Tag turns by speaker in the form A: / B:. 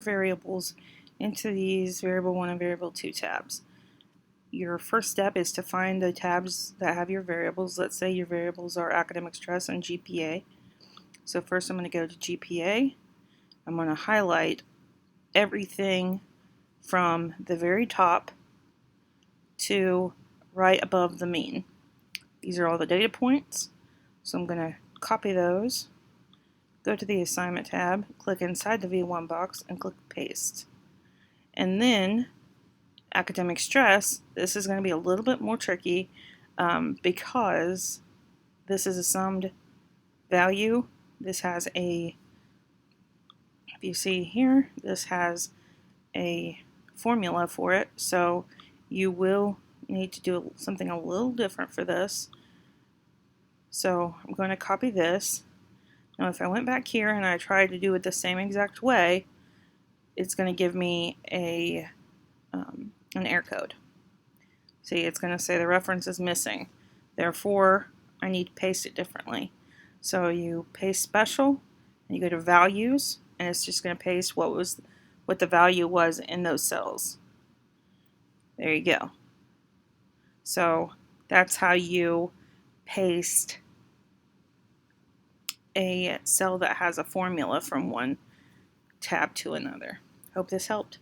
A: variables into these variable 1 and variable 2 tabs. Your first step is to find the tabs that have your variables. Let's say your variables are academic stress and GPA. So first I'm going to go to GPA. I'm going to highlight everything from the very top to right above the mean. These are all the data points. So I'm going to copy those, go to the assignment tab, click inside the V1 box and click paste. And then academic stress, this is going to be a little bit more tricky because this is a summed value. This has a, if you see here, this has a formula for it, so you will need to do something a little different for this. So I'm going to copy this. Now if I went back here and I tried to do it the same exact way, it's going to give me an error code. See, it's going to say the reference is missing. Therefore, I need to paste it differently. So you paste special, and you go to values, and it's just going to paste what the value was in those cells. There you go. So that's how you paste a cell that has a formula from one tab to another. Hope this helped.